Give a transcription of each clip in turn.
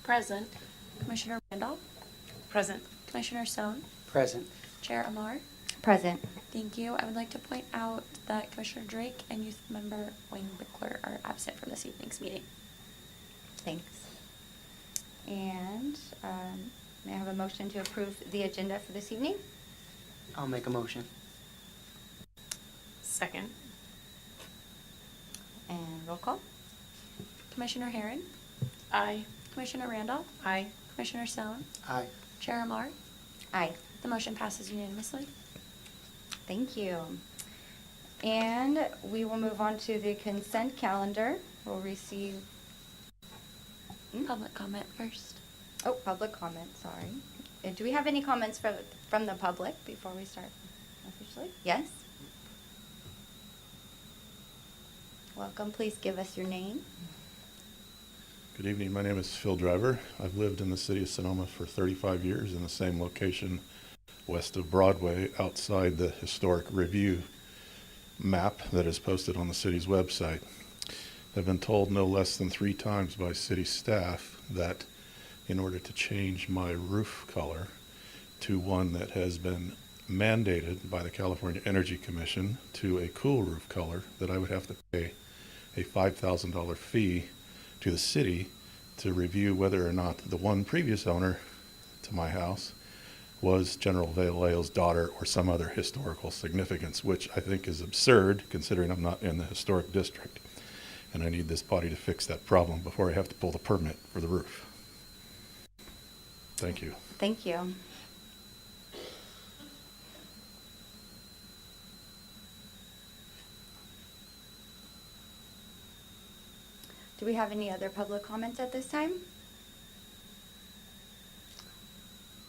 Present. Commissioner Randolph, Present. Commissioner SOHN, Present. Chair AMAR. Present. Thank you. I would like to point out that Commissioner Drake and Youth Member WANGBICKLER are absent from this evening's meeting. Thanks. And may I have a motion to approve the agenda for this evening? I'll make a motion. Second. And roll call. Commissioner HAREN, Aye. Commissioner Randolph, Aye. Commissioner SOHN, Aye. Chair AMAR. Aye. The motion passes unanimously. Thank you. And we will move on to the consent calendar. We'll receive Public comment first. public comment, sorry. Do we have any comments from the public before we start officially? Yes? Welcome. Please give us your name. Good evening. My name is Phil Driver. I've lived in the city of Sonoma for 35 years in the same location west of Broadway, outside the historic review map that is posted on the city's website. I've been told no less than 3 times by city staff that in order to change my roof color to one that has been mandated by the California Energy Commission to a cool roof color, that I would have to pay a $5,000 fee to the city to review whether or not the one previous owner to my house was General Valeo's daughter or some other historical significance, which I think is absurd considering I'm not in the historic district. And I need this body to fix that problem before I have to pull the permit for the roof. Thank you. Thank you. Do we have any other public comments at this time?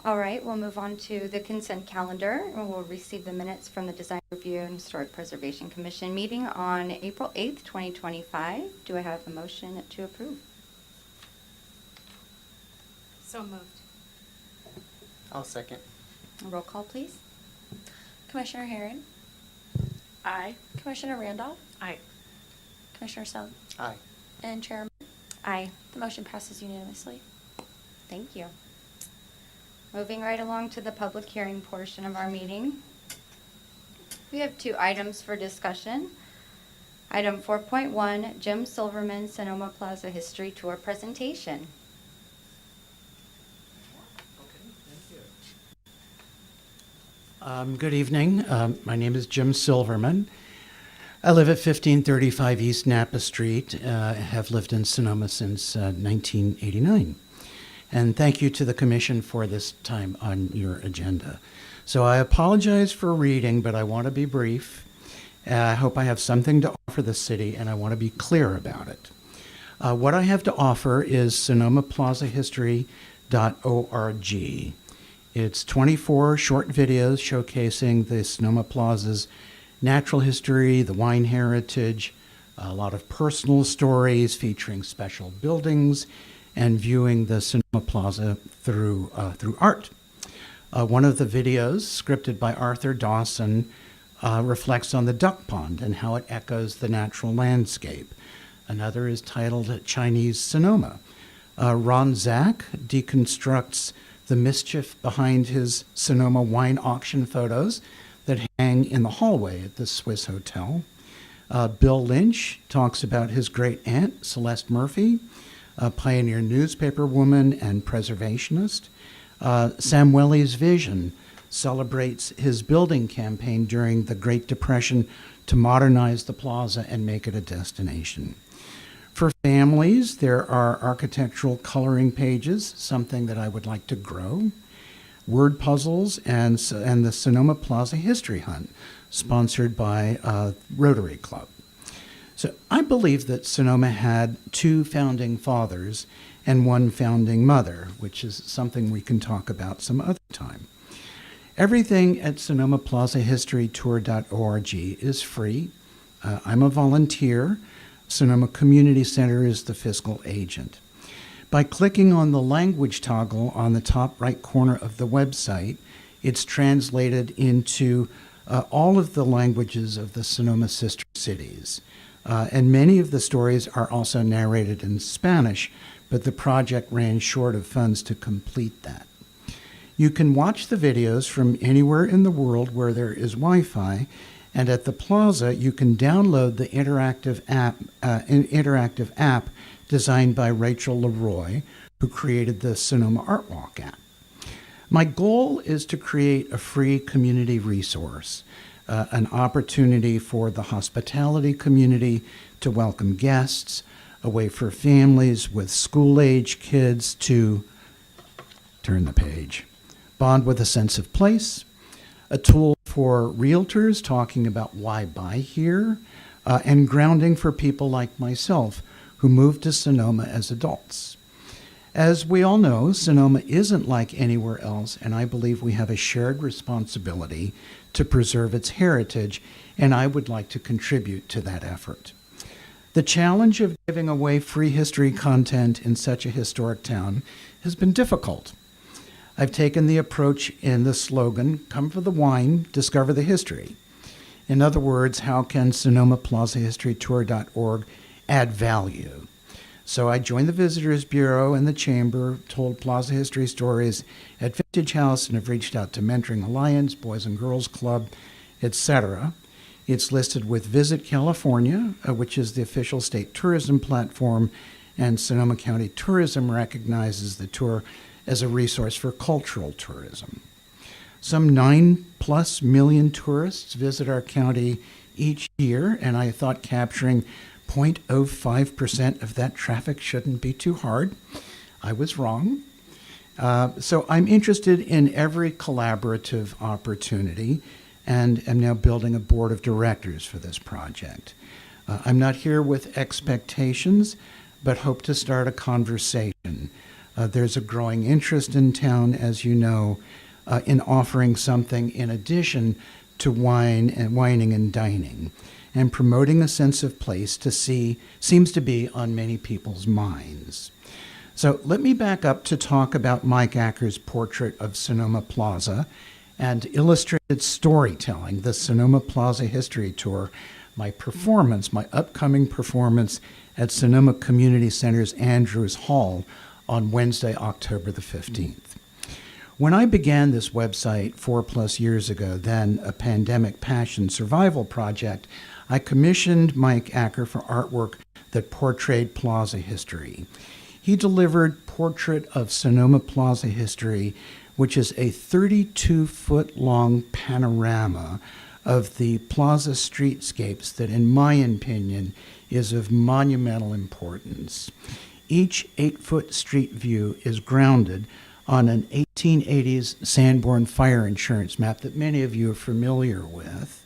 All right, we'll move on to the consent calendar, and we'll receive the minutes from the Design Review and Historic Preservation Commission meeting on April 8th, 2025. Do I have a motion to approve? So moved. I'll second. Roll call, please. Commissioner HAREN, Aye. Commissioner Randolph, Aye. Commissioner SOHN, Aye. and Chair AMAR. Aye. The motion passes unanimously. Thank you. Moving right along to the public hearing portion of our meeting. We have 2 items for discussion. Item 4.1, Jim Silverman Sonoma Plaza History Tour Presentation. Good evening. My name is Jim Silverman. I live at 1535 East Napa Street. Have lived in Sonoma since 1989. And thank you to the Commission for this time on your agenda. So I apologize for reading, but I want to be brief. I hope I have something to offer the city, and I want to be clear about it. What I have to offer is SonomaPlazaHistory.org. It's 24 short videos showcasing the Sonoma Plaza's natural history, the wine heritage, a lot of personal stories featuring special buildings, and viewing the Sonoma Plaza through art. One of the videos, scripted by Arthur Dawson, reflects on the duck pond and how it echoes the natural landscape. Another is titled Chinese Sonoma. Ron Zach deconstructs the mischief behind his Sonoma wine auction photos that hang in the hallway at the Swiss Hotel. Bill Lynch talks about his great aunt, Celeste Murphy, a pioneer newspaper woman and preservationist. Sam Welly's vision celebrates his building campaign during the Great Depression to modernize the plaza and make it a destination. For families, there are architectural coloring pages, something that I would like to grow, word puzzles, and the Sonoma Plaza History Hunt, sponsored by Rotary Club. So I believe that Sonoma had 2 founding fathers and 1 founding mother, which is something we can talk about some other time. Everything at SonomaPlazaHistoryTour.org is free. I'm a volunteer. Sonoma Community Center is the fiscal agent. By clicking on the language toggle on the top right corner of the website, it's translated into all of the languages of the Sonoma sister cities. And many of the stories are also narrated in Spanish, but the project ran short of funds to complete that. You can watch the videos from anywhere in the world where there is Wi-Fi, and at the Plaza you can download the interactive app designed by Rachel Leroy, who created the Sonoma Art Walk app. My goal is to create a free community resource, an opportunity for the hospitality community to welcome guests, a way for families with school-age kids to turn the page, bond with a sense of place, a tool for realtors talking about why buy here, and grounding for people like myself who moved to Sonoma as adults. As we all know, Sonoma isn't like anywhere else, and I believe we have a shared responsibility to preserve its heritage, and I would like to contribute to that effort. The challenge of giving away free history content in such a historic town has been difficult. I've taken the approach in the slogan, "Come for the wine, discover the history." In other words, how can SonomaPlazaHistoryTour.org add value? So I joined the Visitors Bureau and the Chamber, told Plaza history stories at Vintage House, and have reached out to Mentoring Alliance, Boys and Girls Club, etc. It's listed with Visit California, which is the official state tourism platform, and Sonoma County Tourism recognizes the tour as a resource for cultural tourism. Some 9+ million tourists visit our county each year, and I thought capturing 0.05% of that traffic shouldn't be too hard. I was wrong. So I'm interested in every collaborative opportunity, and am now building a board of directors for this project. I'm not here with expectations, but hope to start a conversation. There's a growing interest in town, as you know, in offering something in addition to wining and dining, and promoting a sense of place to see seems to be on many people's minds. So let me back up to talk about Mike Acker's portrait of Sonoma Plaza and illustrated storytelling, the Sonoma Plaza History Tour, my upcoming performance at Sonoma Community Center's Andrews Hall on Wednesday, October the 15th. When I began this website 4+ years ago, then a pandemic passion survival project, I commissioned Mike Acker for artwork that portrayed Plaza history. He delivered Portrait of Sonoma Plaza History, which is a 32-foot-long panorama of the Plaza streetscapes that, in my opinion, is of monumental importance. Each 8-foot street view is grounded on an 1880s Sanborn fire insurance map that many of you are familiar with.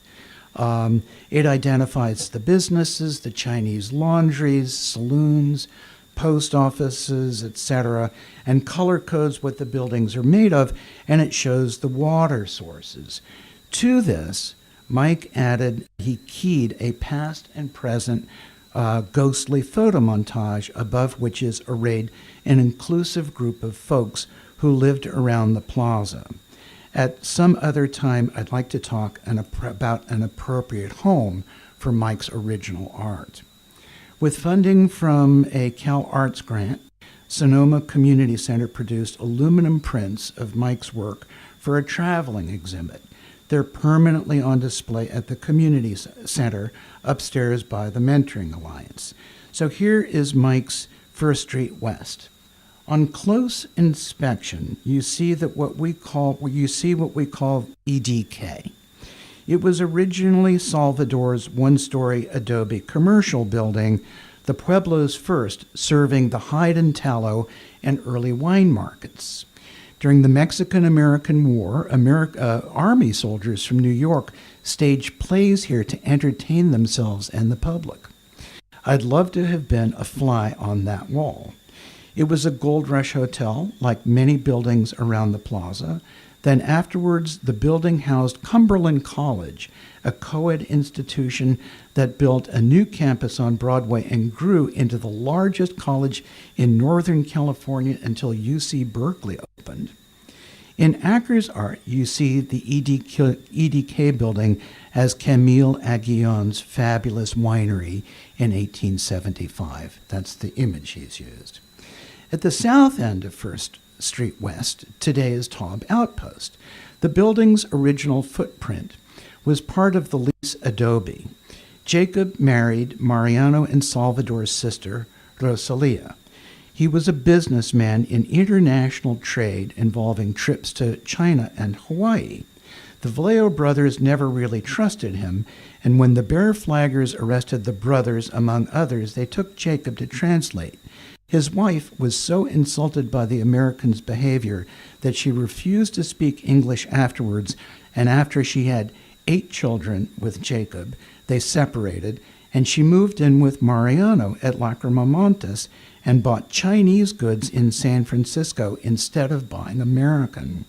It identifies the businesses, the Chinese laundries, saloons, post offices, etc., and color codes what the buildings are made of, and it shows the water sources. To this, Mike he keyed a past and present ghostly photo montage above which is arrayed an inclusive group of folks who lived around the plaza. At some other time, I'd like to talk about an appropriate home for Mike's original art. With funding from a Cal Arts grant, Sonoma Community Center produced aluminum prints of Mike's work for a traveling exhibit. They're permanently on display at the Community Center upstairs by the Mentoring Alliance. So here is Mike's First Street West. On close inspection, you see what we call EDK. It was originally Salvador's one-story adobe commercial building, the Pueblo's first, serving the hide and tallow and early wine markets. During the Mexican-American War, Army soldiers from New York staged plays here to entertain themselves and the public. I'd love to have been a fly on that wall. It was a Gold Rush hotel, like many buildings around the plaza. Then afterwards, the building housed Cumberland College, a co-ed institution that built a new campus on Broadway and grew into the largest college in Northern California until UC Berkeley opened. In Acker's art, you see the EDK building as Camille Aguillon's fabulous winery in 1875. That's the image he's used. At the south end of First Street West, today is Taub Outpost. The building's original footprint was part of the lease adobe. Jacob married Mariano and Salvador's sister, Rosalia. He was a businessman in international trade involving trips to China and Hawaii. The Vallejo brothers never really trusted him, and when the Bear Flaggers arrested the brothers, among others, they took Jacob to translate. His wife was so insulted by the Americans' behavior that she refused to speak English afterwards, and after she had 8 children with Jacob, they separated, and she moved in with Mariano at Lacrimamontes and bought Chinese goods in San Francisco instead of buying American.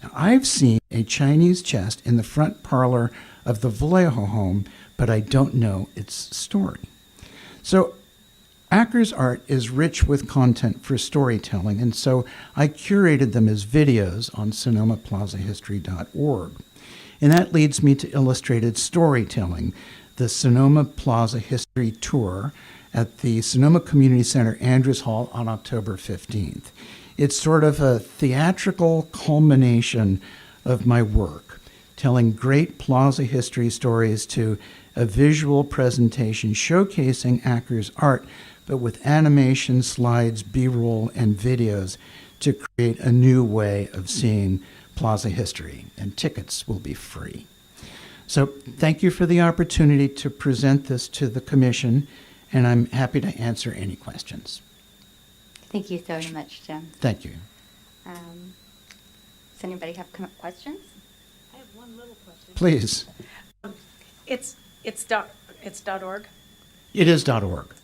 Now, I've seen a Chinese chest in the front parlor of the Vallejo home, but I don't know its story. So Acker's art is rich with content for storytelling, and so I curated them as videos on SonomaPlazaHistory.org. And that leads me to illustrated storytelling, the Sonoma Plaza History Tour at the Sonoma Community Center, Andrews Hall, on October 15th. It's sort of a theatrical culmination of my work, telling great Plaza history stories to a visual presentation showcasing Acker's art, but with animation, slides, B-roll, and videos to create a new way of seeing Plaza history, and tickets will be free. So thank you for the opportunity to present this to the commission, and I'm happy to answer any questions. Thank you so much, Jim. Thank you. Does anybody have questions? I have one little question. Please. It's .org? It is .org.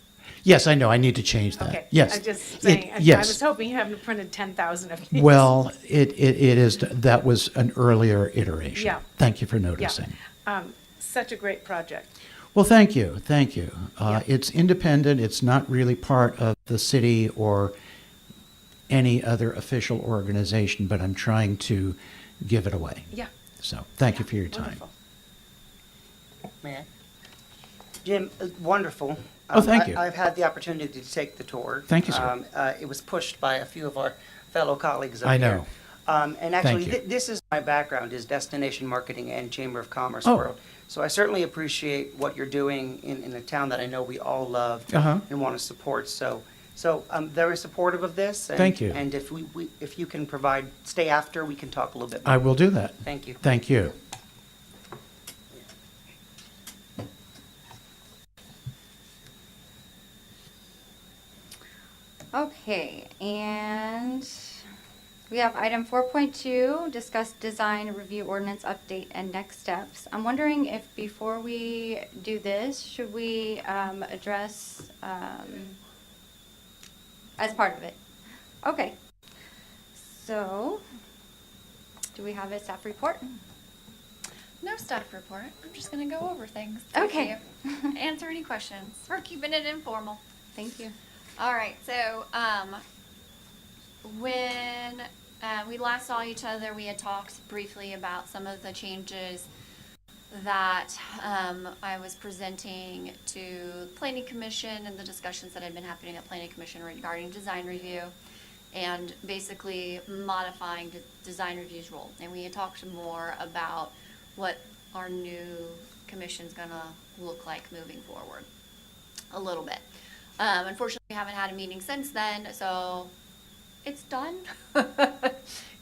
Yes, I know. I need to change that. Okay. Yes. I'm just saying, I yes. was hoping you haven't printed 10,000 of these. Well, it is. That was an earlier iteration. Yeah. Thank you for Yeah. noticing. Such a great project. Well, thank you. Thank you. Yeah. It's independent. It's not really part of the city or any other official organization, but I'm trying to give it away. Yeah. So thank you for your time. Wonderful. May I? Jim, wonderful. Oh, thank you. I've had the opportunity to take the tour. Thank you, sir. It was pushed by a few of our fellow colleagues up I here. know. And actually, Thank you. this is my background, is destination marketing and Chamber of Commerce Oh. world. So I certainly appreciate what you're doing in a town that I know we all love Uh-huh. and want to support. So I'm very supportive of this. And, Thank you. And if you can stay after, we can talk a little bit more. I will do that. Thank you. Thank you. Okay, and we have item 4.2, discuss design review ordinance update and next steps. I'm wondering if before we do this, should we address as part of it? Okay, so do we have a staff report? No staff report. I'm just gonna go over things. Okay. with you. Answer any questions. We're keeping it informal. Thank you. All right. So, when we last saw each other, we had talked briefly about some of the changes that I was presenting to Planning Commission and the discussions that had been happening at Planning Commission regarding design review and basically modifying the design review's role. And we had talked more about what our new commission's gonna look like moving forward a little bit. Unfortunately, we haven't had a meeting since then, so it's done.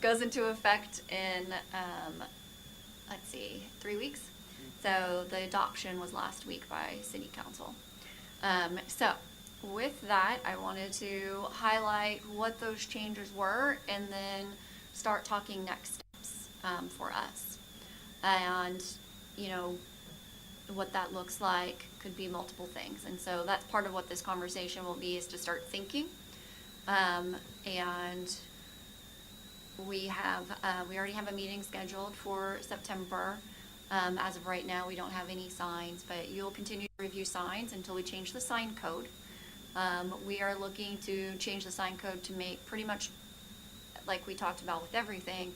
Goes into effect in, let's see, 3 weeks. So the adoption was last week by City Council. So with that, I wanted to highlight what those changes were and then start talking next steps for us. And, you know, what that looks like could be multiple things. And so that's part of what this conversation will be, is to start thinking. And we already have a meeting scheduled for September. As of right now, we don't have any signs, but you'll continue to review signs until we change the sign code. We are looking to change the sign code to make pretty much, like we talked about with everything,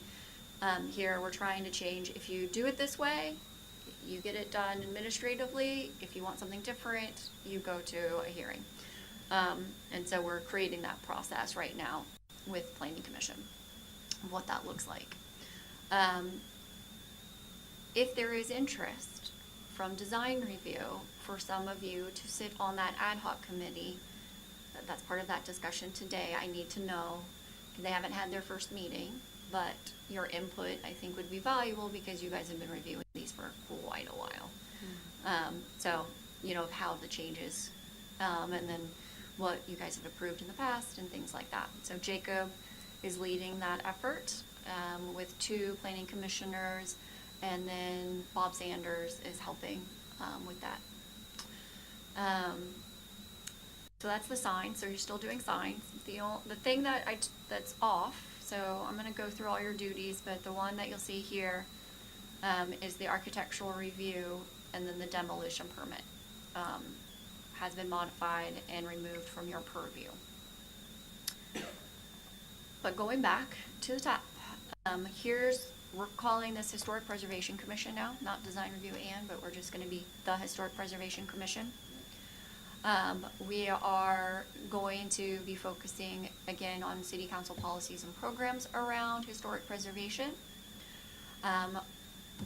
Here, we're trying to change, if you do it this way, you get it done administratively. If you want something different, you go to a hearing. And so we're creating that process right now with Planning Commission, of what that looks like. If there is interest from design review for some of you to sit on that ad hoc committee, that's part of that discussion today. I need to know, they haven't had their first meeting, but your input, I think, would be valuable because you guys have been reviewing these for quite a while. So, you know, how the changes, and then what you guys have approved in the past and things like that. So Jacob is leading that effort, with 2 planning commissioners, and then Bob Sanders is helping, with that. So that's the signs. So you're still doing signs. The thing that's off, so I'm going to go through all your duties, but the one that you'll see here is the architectural review, and then the demolition permit has been modified and removed from your purview. But going back to the top, we're calling this Historic Preservation Commission now, not Design Review but we're just going to be the Historic Preservation Commission. We are going to be focusing again on city council policies and programs around historic preservation.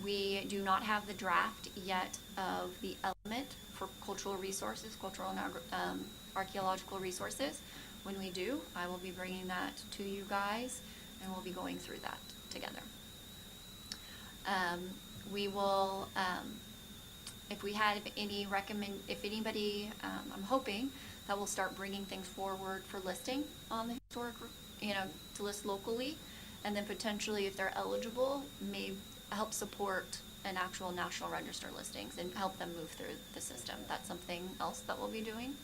We do not have the draft yet of the element for cultural resources, cultural and archaeological resources. When we do, I will be bringing that to you guys, and we'll be going through that together. We will, if anybody, I'm hoping that we'll start bringing things forward for listing on the historic, to list locally, and then potentially, if they're eligible, may help support an actual National Register listings and help them move through the system. That's something else that we'll be doing.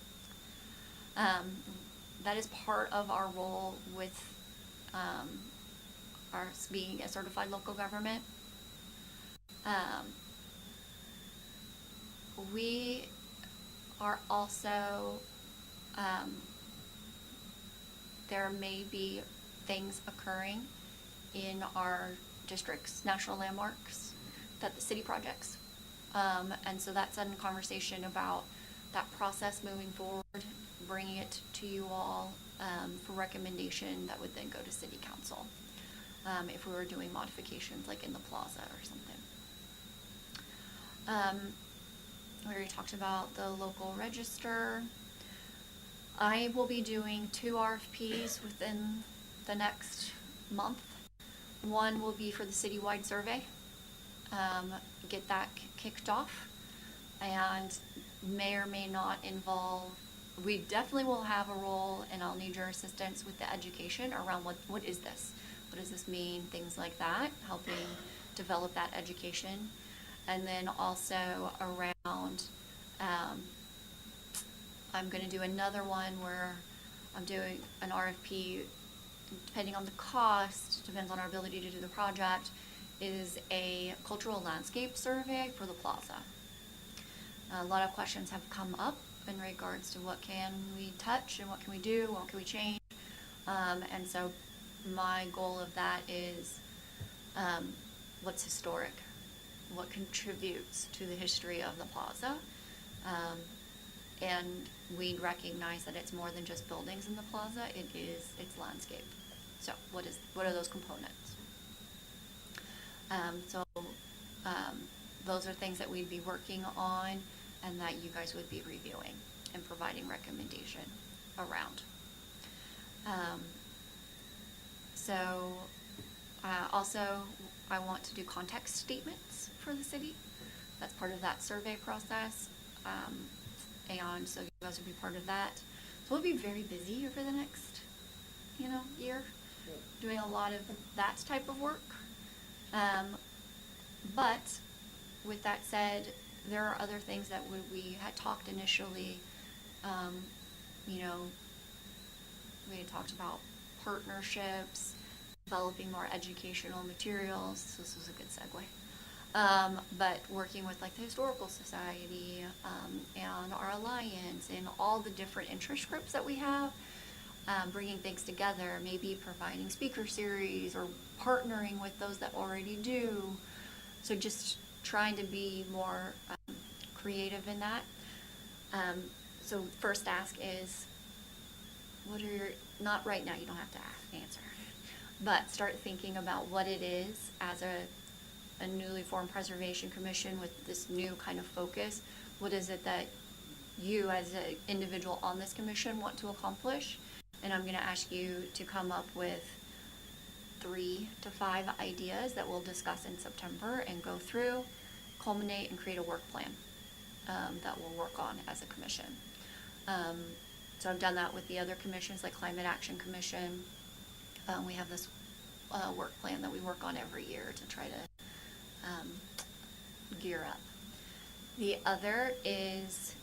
That is part of our role with our being a certified local government. We are also, there may be things occurring in our districts, national landmarks, that the city projects. And so that's a conversation about that process moving forward, bringing it to you all for recommendation that would then go to city council if we were doing modifications like in the plaza or something. We already talked about the local register. I will be doing 2 RFPs within the next month. One will be for the citywide survey, get that kicked off, and may or may not involve, we definitely will have a role, and I'll need your assistance with the education around what is this? What does this mean? Things like that, helping develop that education. And then also around, I'm going to do another one where I'm doing an RFP, depending on the cost, depends on our ability to do the project, is a cultural landscape survey for the plaza. A lot of questions have come up in regards to what can we touch and what can we do, what can we change. And so my goal of that is what's historic, what contributes to the history of the plaza. And we recognize that it's more than just buildings in the plaza, it's landscape. So what are those components? Those are things that we'd be working on and that you guys would be reviewing and providing recommendation around. Also, I want to do context statements for the city. That's part of that survey process. And so you guys will be part of that. So we'll be very busy over the next, year, doing a lot of that type of work. But with that said, there are other things that we had talked initially. We had talked about partnerships, developing more educational materials. So this was a good segue. But working with like the Historical Society and our Alliance and all the different interest groups that we have, bringing things together, maybe providing speaker series or partnering with those that already do. So just trying to be more creative in that. So first ask is, what are your, not right now, you don't have to answer, but start thinking about what it is as a newly formed preservation commission with this new kind of focus. What is it that you as an individual on this commission want to accomplish? And I'm gonna ask you to come up with 3 to 5 ideas that we'll discuss in September and go through, culminate, and create a work plan that we'll work on as a commission. So I've done that with the other commissions, like Climate Action Commission. We have this work plan that we work on every year to try to gear up. The other is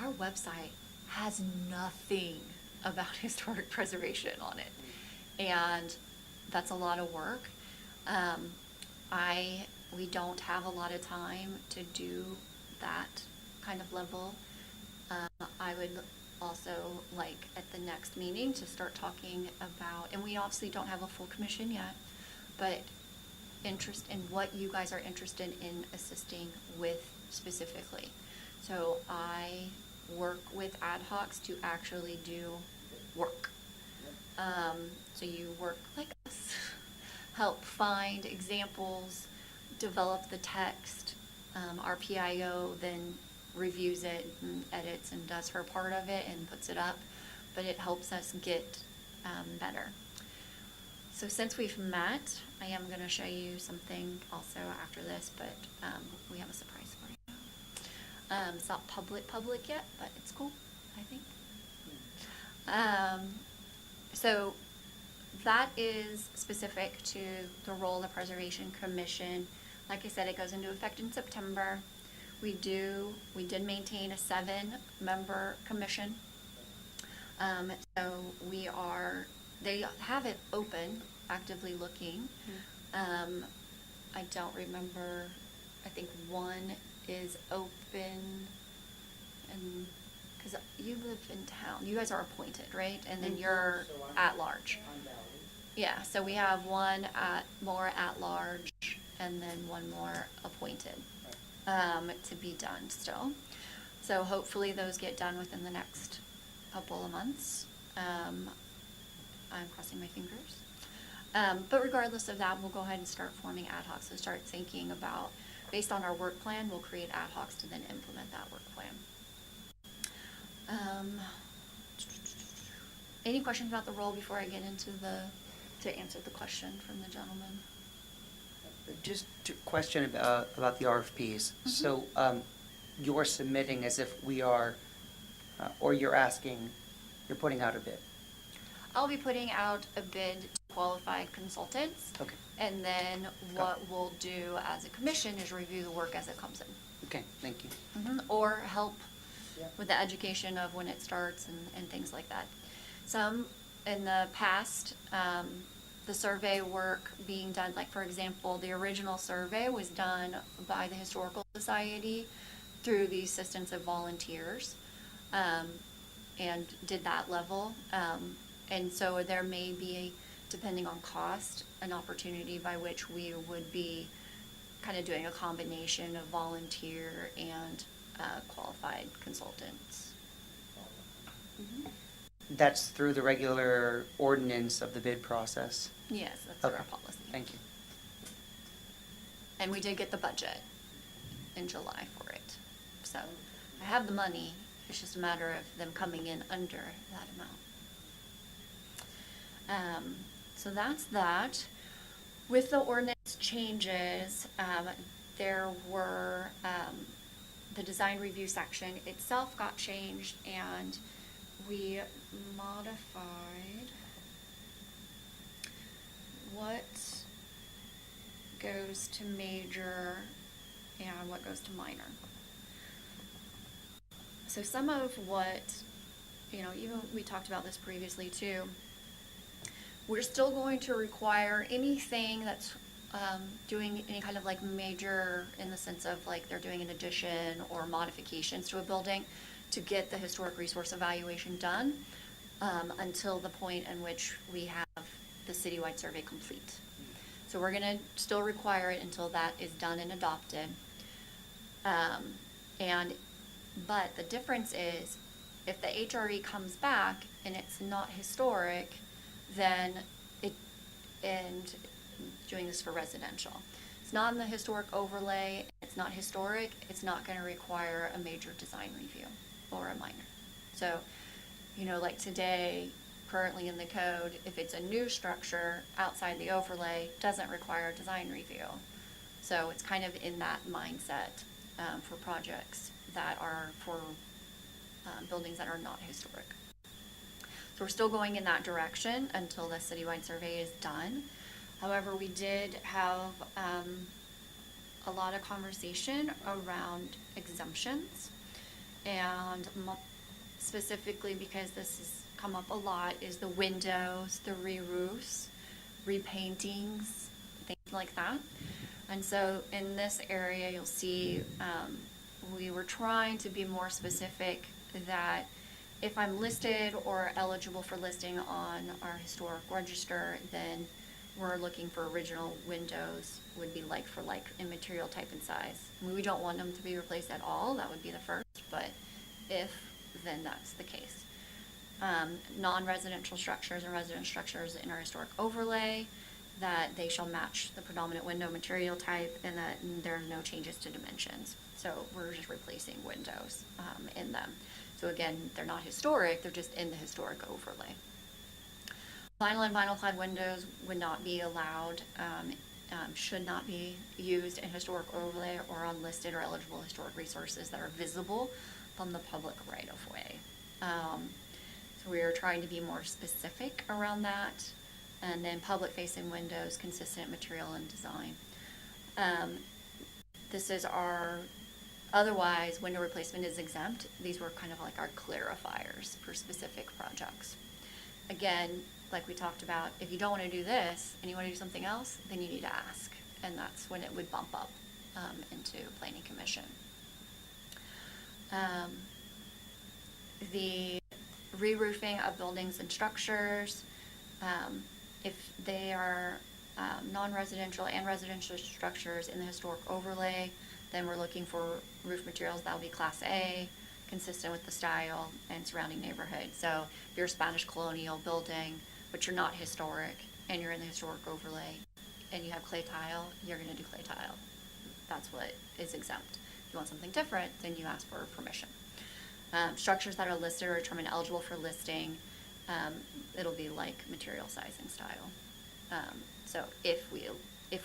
our website has nothing about historic preservation on it, and that's a lot of work. We don't have a lot of time to do that kind of level. I would also like at the next meeting to start talking about, and we obviously don't have a full commission yet, but interest in what you guys are interested in assisting with specifically. So I work with ad hocs to actually do work. So you work like us, help find examples, develop the text. Our PIO then reviews it and edits and does her part of it and puts it up, but it helps us get better. So since we've met, I am going to show you something also after this, but we have a surprise for you. It's not public yet, but it's cool, I think. So that is specific to the role of the Preservation Commission. Like I said, it goes into effect in September. We did maintain a 7-member commission. So they have it open, actively looking. I don't remember, I think one is open, and because you live in town, you guys are appointed, right? And then you're at large. Yeah, so we have one more at large and then one more appointed to be done still. So hopefully those get done within the next couple of months. I'm crossing my fingers. But regardless of that, we'll go ahead and start forming ad hocs. So start thinking about, based on our work plan, we'll create ad hocs to then implement that work plan. Any questions about the role before I get into to answer the question from the gentleman? Just a question about the RFPs. Mm-hmm. So you're submitting as if we are, or you're putting out a bid? I'll be putting out a bid to qualified consultants. Okay. And then what we'll do as a commission is review the work as it comes in. Okay, thank you. Or help with the education of when it starts and things like that. Some in the past, the survey work being done, like for example, the original survey was done by the Historical Society through the assistance of volunteers, and did that level. And so there may be, depending on cost, an opportunity by which we would be kind of doing a combination of volunteer and qualified consultants. That's through the regular ordinance of the bid process? Yes, that's our Okay. policy. Thank you. And we did get the budget in July for it. So I have the money, it's just a matter of them coming in under that amount. So that's that. With the ordinance changes, there were, the design review section itself got changed, and we modified what goes to major and what goes to minor. So some of what, even we talked about this previously too, we're still going to require anything that's doing any kind of like major, in the sense of like they're doing an addition or modifications to a building, to get the historic resource evaluation done until the point in which we have the citywide survey complete. So we're gonna still require it until that is done and adopted. But the difference is, if the HRE comes back and it's not historic, then and doing this for residential. It's not in the historic overlay, it's not historic, it's not gonna require a major design review or a minor. So, like today, currently in the code, if it's a new structure outside the overlay, doesn't require a design review. So it's kind of in that mindset for projects that are for buildings that are not historic. So we're still going in that direction until the citywide survey is done. However, we did have a lot of conversation around exemptions, and specifically because this has come up a lot is the windows, the re-roofs, repaintings, things like that. And so in this area, you'll see we were trying to be more specific that if I'm listed or eligible for listing on our historic register, then we're looking for original windows, would be like for like in material type and size. I mean, we don't want them to be replaced at all, that would be the first, but if, then that's the case. Non-residential structures and resident structures in our historic overlay, that they shall match the predominant window material type and that there are no changes to dimensions. So we're just replacing windows in them. So again, they're not historic, they're just in the historic overlay. Vinyl and vinyl clad windows would not be allowed, should not be used in historic overlay or on listed or eligible historic resources that are visible from the public right of way. So we are trying to be more specific around that. And then public facing windows, consistent material and design. This is our, otherwise window replacement is exempt. These were kind of like our clarifiers for specific projects. Again, like we talked about, if you don't want to do this and you want to do something else, then you need to ask. And that's when it would bump up into planning commission. The re-roofing of buildings and structures, if they are non-residential and residential structures in the historic overlay, then we're looking for roof materials that will be Class A, consistent with the style and surrounding neighborhood. So if you're a Spanish colonial building, but you're not historic, and you're in the historic overlay, and you have clay tile, you're gonna do clay tile. That's what is exempt. If you want something different, then you ask for permission. Structures that are listed or determined eligible for listing, it'll be like material, size, and style. So if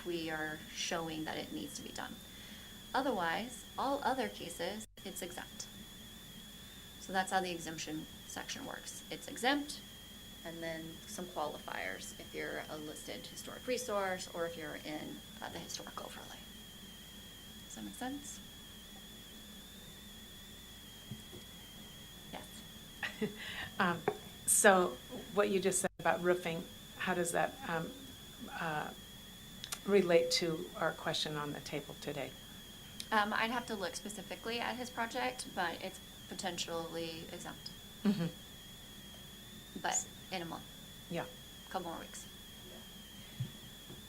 we are showing that it needs to be done. Otherwise, all other cases, it's exempt. So that's how the exemption section works. It's exempt, and then some qualifiers if you're a listed historic resource or if you're in the historic overlay. Does that make sense? Yes. So what you just said about roofing, how does that relate to our question on the table today? I'd have to look specifically at his project, but it's potentially exempt. Mm-hmm. But in a month, Yeah. couple more weeks.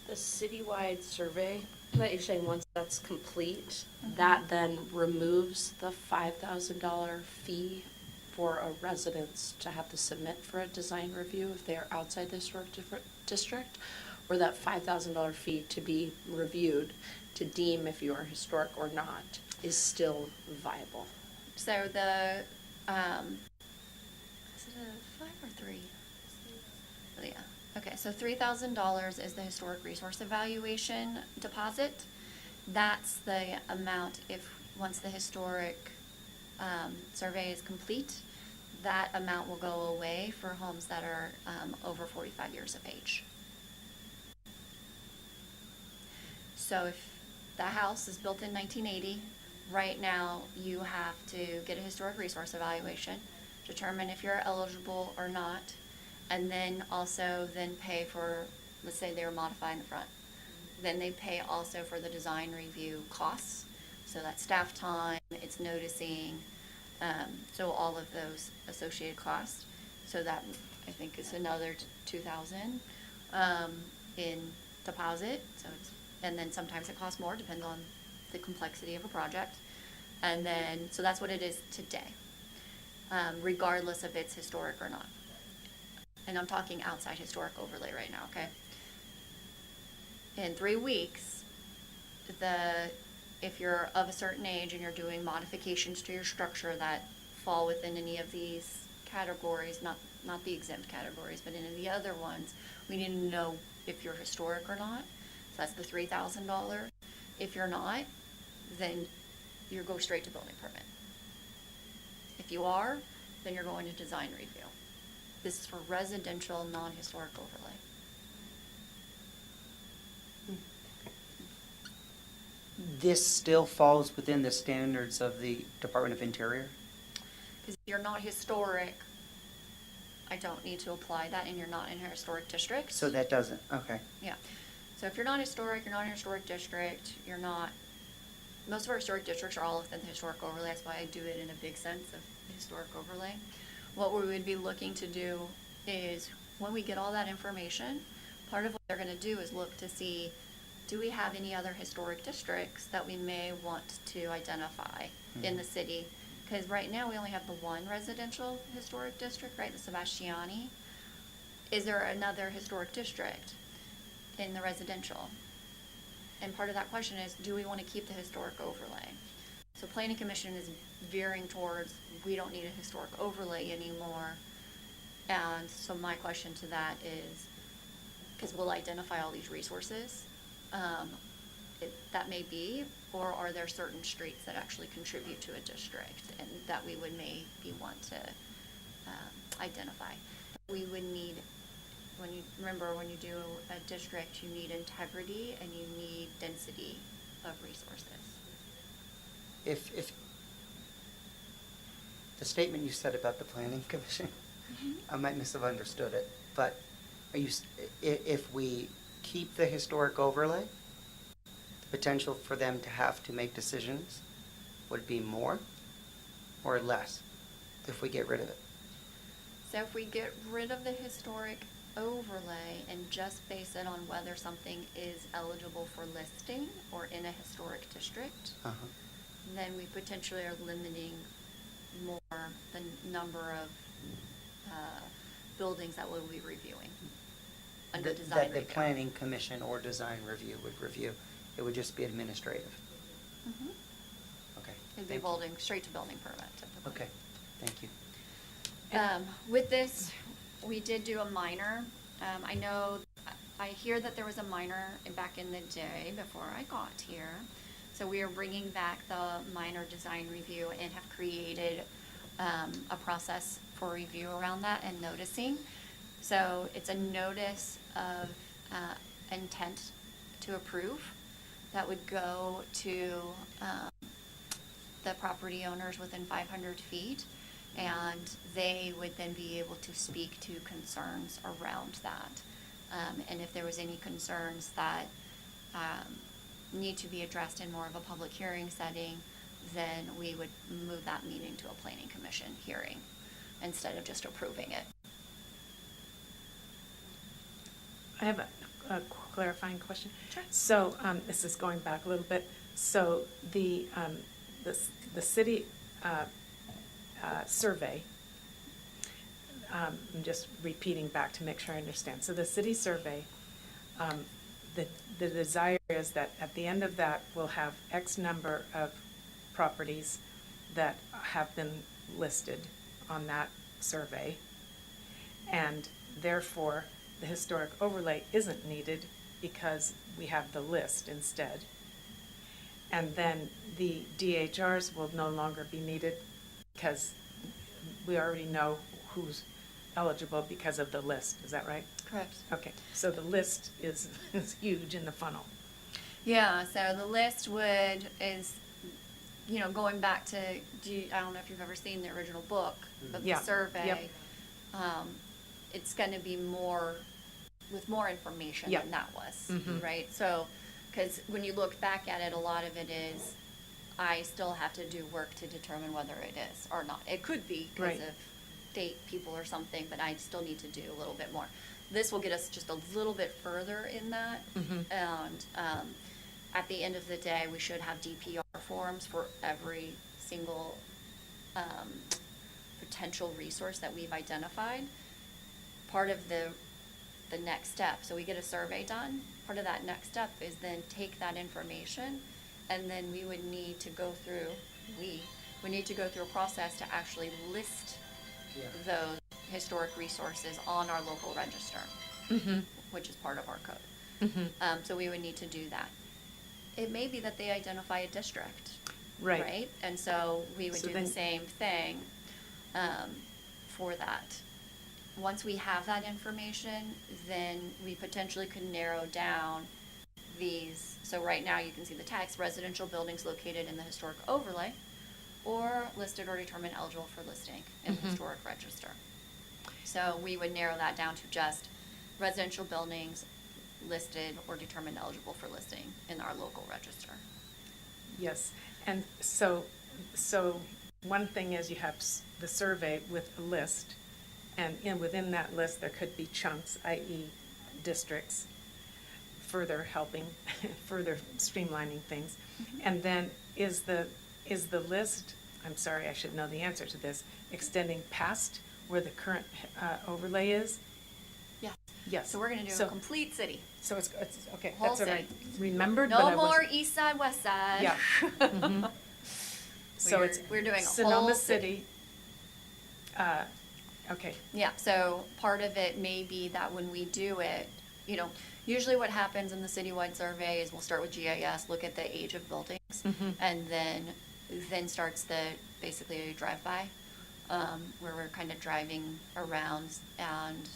The citywide survey that you're saying, once that's complete, that then removes the $5,000 fee for a residence to have to submit for a design review if they are outside the historic district, or that $5,000 fee to be reviewed to deem if you are historic or not is still viable. So the, is it a 5 or 3? Oh, yeah. Okay, so $3,000 is the historic resource evaluation deposit. That's the amount if, once the historic survey is complete, that amount will go away for homes that are over 45 years of age. So if the house is built in 1980, right now you have to get a historic resource evaluation, determine if you're eligible or not, and then also then pay for, let's say they were modifying the front. Then they pay also for the design review costs. So that's staff time, it's noticing, so all of those associated costs. So that I think is another $2,000 in deposit, so it's, and then sometimes it costs more, depends on the complexity of a project. And then, so that's what it is today, regardless if it's historic or not. And I'm talking outside historic overlay right now, okay? In 3 weeks, if you're of a certain age and you're doing modifications to your structure that fall within any of these categories, not the exempt categories, but any of the other ones, we need to know if you're historic or not. So that's the $3,000. If you're not, then you go straight to building permit. If you are, then you're going to design review. This is for residential, non-historic overlay. This still falls within the standards of the Department of Interior? Because if you're not historic, I don't need to apply that, and you're not in a historic district. So that doesn't, okay. Yeah. So if you're not historic, you're not in a historic district, you're not, most of our historic districts are all within the historic overlay. That's why I do it in a big sense of the historic overlay. What we would be looking to do is, when we get all that information, part of what they're gonna do is look to see, do we have any other historic districts that we may want to identify in the city? Because right now, we only have the one residential historic district, right, the Sebastiani. Is there another historic district in the residential? And part of that question is, do we want to keep the historic overlay? So Planning Commission is veering towards, we don't need a historic overlay anymore. And so my question to that is, because we'll identify all these resources, that may be, or are there certain streets that actually contribute to a district and that we would maybe want to identify? We would need, when you do a district, you need integrity and you need density of resources. If the statement you said about the Planning Commission, I might misunderstood it, but are you, if we keep the historic overlay, the potential for them to have to make decisions would be more or less if we get rid of it? So if we get rid of the historic overlay and just base it on whether something is eligible for listing or in a historic district, then we potentially are limiting more the number of buildings that we'll be reviewing under design That the review. Planning Commission or Design Review would review. It would just be administrative. Mhm. Okay. It'd be thank you. building, straight to building permit typically. Okay, thank you. With this, we did do a minor. I know, I hear that there was a minor back in the day before I got here. So we are bringing back the minor design review and have created a process for review around that and noticing. So it's a notice of intent to approve that would go to the property owners within 500 feet. And they would then be able to speak to concerns around that. And if there was any concerns that need to be addressed in more of a public hearing setting, then we would move that meeting to a planning commission hearing instead of just approving it. I have a clarifying question. Sure. So, this is going back a little bit. So the city survey, I'm just repeating back to make sure I understand. So the city survey, the desire is that at the end of that, we'll have X number of properties that have been listed on that survey, and therefore the historic overlay isn't needed because we have the list instead. And then the DHRs will no longer be needed because we already know who's eligible because of the list. Is that right? Correct. Okay, so the list is huge in the funnel. Yeah, so the list is, going back to, I don't know if you've ever seen the original book of the Yeah, survey. yep. It's gonna be with more information Yep. than that was, Mhm. right? So, because when you look back at it, a lot of it is, I still have to do work to determine whether it is or not. It could be because Right. of state people or something, but I still need to do a little bit more. this will get us just a little bit further in that. And at the end of the day, we should have DPR forms for every single potential resource that we've identified. Part of the next step, so we get a survey done, part of that next step is then take that information, and then we would need to go through, we need to go through a process to actually list those historic resources on our local register, which is part of our code. So we would need to do that. It may be that they identify a district, right? And so we would So do then- the same thing for that. Once we have that information, then we potentially could narrow down these. So right now you can see the text, residential buildings located in the historic overlay or listed or determined eligible for listing in the historic register. So we would narrow that down to just residential buildings listed or determined eligible for listing in our local register. Yes, and so one thing is you have the survey with a list, and within that list, there could be chunks, i.e. districts, further helping, further streamlining things. And then is the list, I'm sorry, I should know the answer to this, extending past where the current overlay is? Yeah. Yes. So we're gonna do So- a complete city. So it's okay, Whole that's all right. city. Remembered, but No I more wasn't. east side, west side. Yeah. Mhm. So it's We're doing a whole Sonoma city. City. Okay, Yeah, so part of it may be that when we do it, you know, usually what happens in the citywide survey is we'll start with GIS, look at the age of buildings, and then starts basically a drive-by, where we're kind of driving around and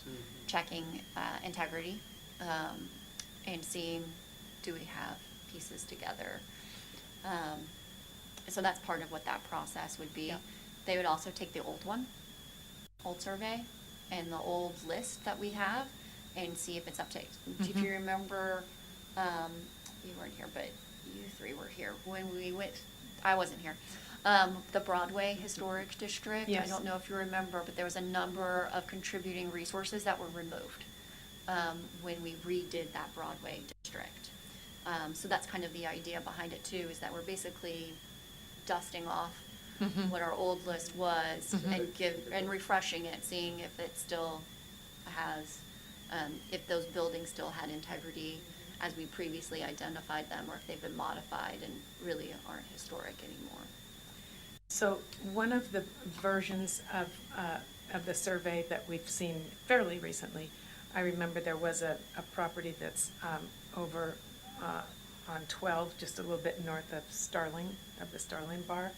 checking integrity, and seeing, do we have pieces together? So that's part of what that process would be. Yeah. They would also take the old survey and the old list that we have and see if it's up to date. If you remember, you weren't here, but you three were here when we went, I wasn't here. The Broadway Historic District, I Yes. don't know if you remember, but there was a number of contributing resources that were removed when we redid that Broadway district. So that's kind of the idea behind it too, is that we're basically dusting off what our old list was and refreshing it, seeing if it still has, if those buildings still had integrity as we previously identified them, or if they've been modified and really aren't historic anymore. so one of the versions of the survey that we've seen fairly recently, I remember there was a property that's over on 12, just a little bit north of the Starling Bar.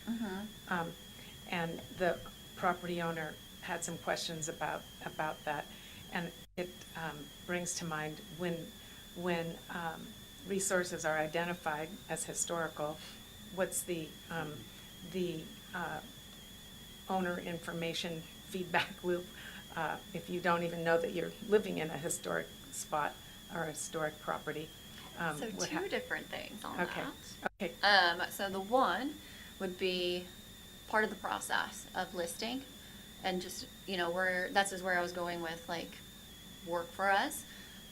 And the property owner had some questions about that. And it brings to mind when resources are identified as historical, what's the owner information feedback loop if you don't even know that you're living in a historic spot or a historic property? So what two different things on Okay. that. Okay, So the one would be part of the process of listing, and just, you know, that's is where I was going with, like, work for us,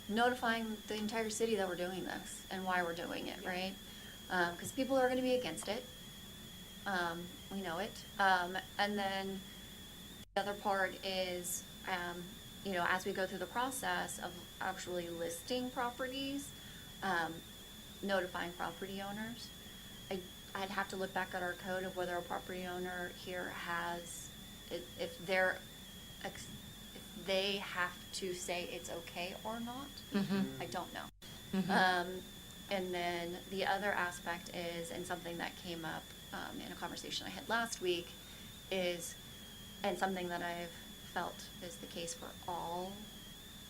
notifying the entire city that we're doing this and why we're doing it, right? Because people are going to be against it. We know it. And then the other part is, you know, as we go through the process of actually listing properties, notifying property owners. I'd have to look back at our code of whether a property owner here has, if they have to say it's okay or not. I don't know. And then the other aspect is, and something that came up in a conversation I had last week, is, and something that I've felt is the case for all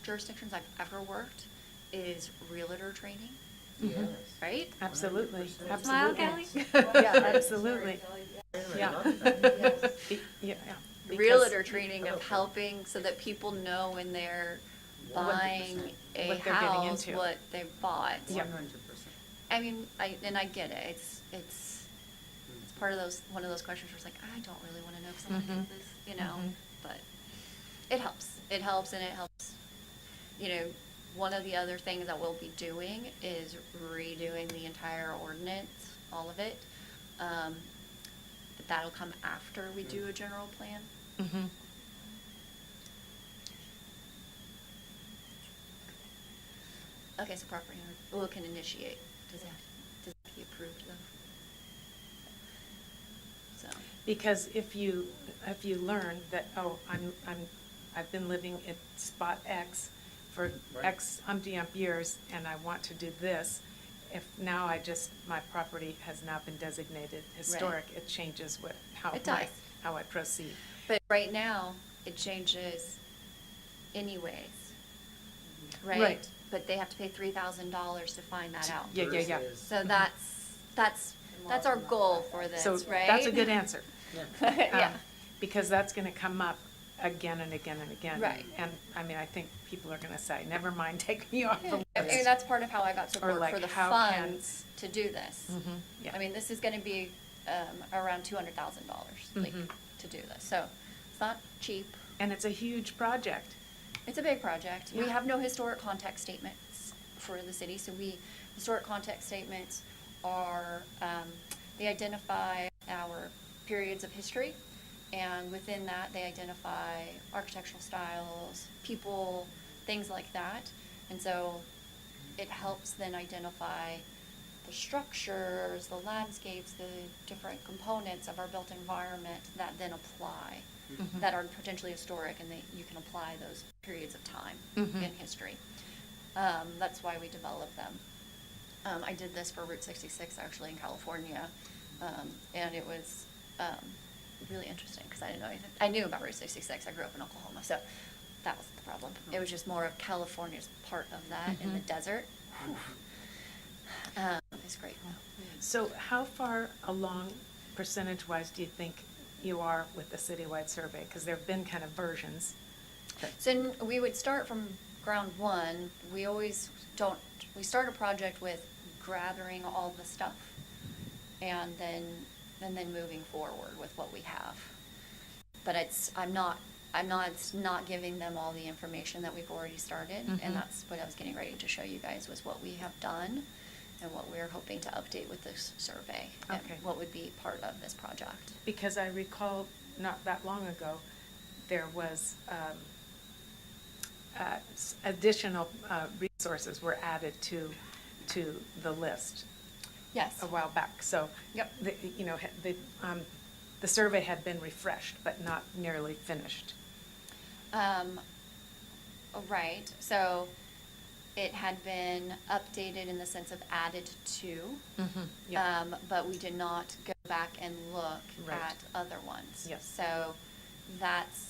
jurisdictions I've ever worked, is realtor training, Yes. right? absolutely, Smile, absolutely. Kelly. Yeah, absolutely. Yeah. Yeah. Because- Realtor training of helping so that people know when they're buying a What they're getting house, into. what they've bought. Yeah. 100%. I mean, I get it. It's part of one of those questions where it's like, I don't really want to know because I'm not this, you know. But it helps. It helps, and it helps. you know, one of the other things that we'll be doing is redoing the entire ordinance, all of it. But that'll come after we do a general plan. Mm-hmm. Okay, so property owner, can initiate. Does it have to be approved though? So, Because if you learn that, oh, I've been living at spot X for X umpty-ump years, and I want to do this, if now my property has now been designated historic, it changes how It does. how I proceed. but right now, it changes anyways, right? Right. But they have to pay $3,000 to find that out. Yeah. So that's our goal for this, So right? that's a good answer. Yeah. Because that's gonna come up again and again and again. Right. And, I mean, I think people are gonna say, never mind taking me off the I list. mean, that's part of how I got support like, for the how can- funds to do this. Mhm, yeah. I mean, this is gonna be, around $200,000, like, Mhm. to do this, so it's not cheap. And it's a huge project. It's a big project. We Yeah. have no historic context statements for the city, so historic context statements are, they identify our periods of history, and within that, they identify architectural styles, people, things like that. And so it helps then identify the structures, the landscapes, the different components of our built environment that then apply, Mhm. that are potentially historic, and you can apply those periods of time Mhm. in history. That's why we developed them. I did this for Route 66 actually in California, and it was really interesting because I didn't know anything. I knew about Route 66. I grew up in Oklahoma, so that wasn't the problem. It was just more of California's part of that in the Mhm. desert. It's great. So how far along, percentage-wise, do you think you are with the citywide survey? Because there have been kind of versions. So we would start from ground one. We always don't, we start a project with gathering all the stuff and then moving forward with what we have. But I'm not giving them all the information that we've already started. Mhm. And that's what I was getting ready to show you guys, was what we have done and what we're hoping to update with this survey. Okay. And what would be part of this project. Because I recall not that long ago, there was additional resources were added to the list Yes. a while back. So, Yep. the survey had been refreshed, but not nearly finished. Right, so it had been updated in the sense of added to. Yeah. But we did not go back and look Right. at other ones. Yes. So that's,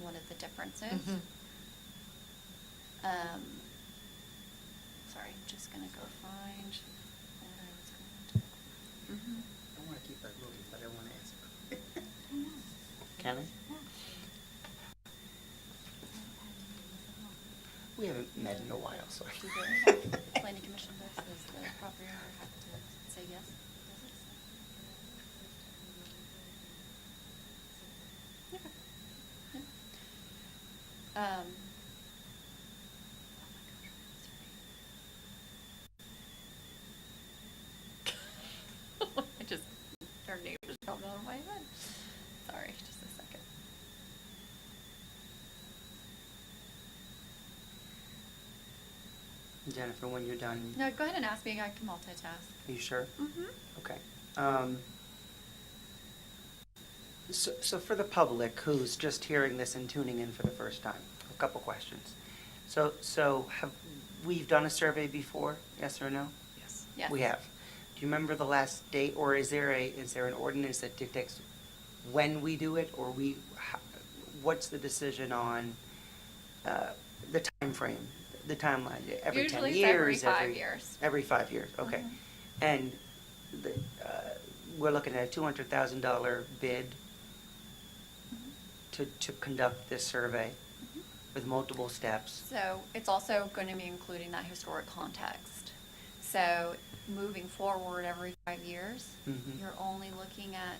one of the differences. Mhm. Sorry, I'm just gonna go find what I was going to. Mhm. I want to keep that moving, but I want to answer. Can I? We haven't met in a while, so. Do the planning commission votes, does the property owner have to say yes? Okay. Yeah. I just, our neighbors don't know in my head. Sorry, just a second. Jennifer, when you're done, No, go ahead and ask me, I can multitask. are you sure? Mm-hmm. Okay. So for the public who's just hearing this and tuning in for the first time, a couple questions. So we've done a survey before, yes or no? Yes. Yes. We have. Do you remember the last date, or is there an ordinance that dictates when we do it, or what's the decision on the time frame, the timeline? Every 10 Usually it's years? every 5 years. Every 5 years, okay. Mhm. And we're looking at a $200,000 bid to conduct this survey with multiple steps. So it's also going to be including that historic context. So moving forward every 5 years, Mhm. you're only looking at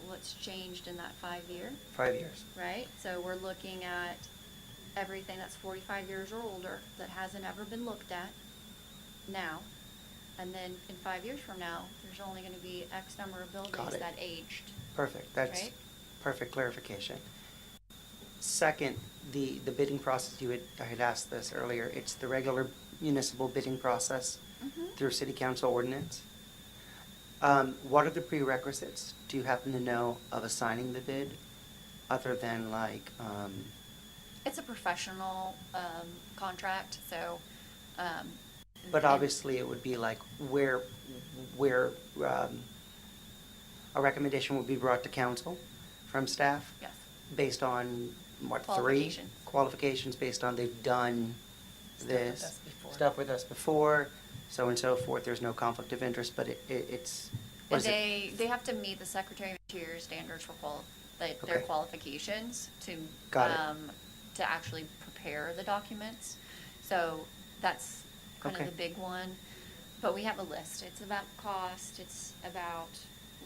what's changed in that 5 year, 5 years. right? So we're looking at everything that's 45 years or older that hasn't ever been looked at now. And then in 5 years from now, there's only gonna be X number of buildings it. that aged. Perfect, that's Right. perfect clarification. Second, the bidding process, I had asked this earlier, it's the regular municipal bidding process Mhm. through city council ordinance. What are the prerequisites? Do you happen to know of assigning the bid, other than like, It's a professional, contract, so, but and- obviously it would be like where, a recommendation would be brought to council from staff? Yes. Based on, what, three? Qualifications. Qualifications based on they've done Stuff with this, us before. stuff with us before, so and so forth, there's no conflict of interest, but it's, what is it? They have to meet the Secretary of Interior standards for their Okay. qualifications to, Got it. to actually prepare the documents. So that's kind of Okay. the big one. But we have a list. It's about cost, it's about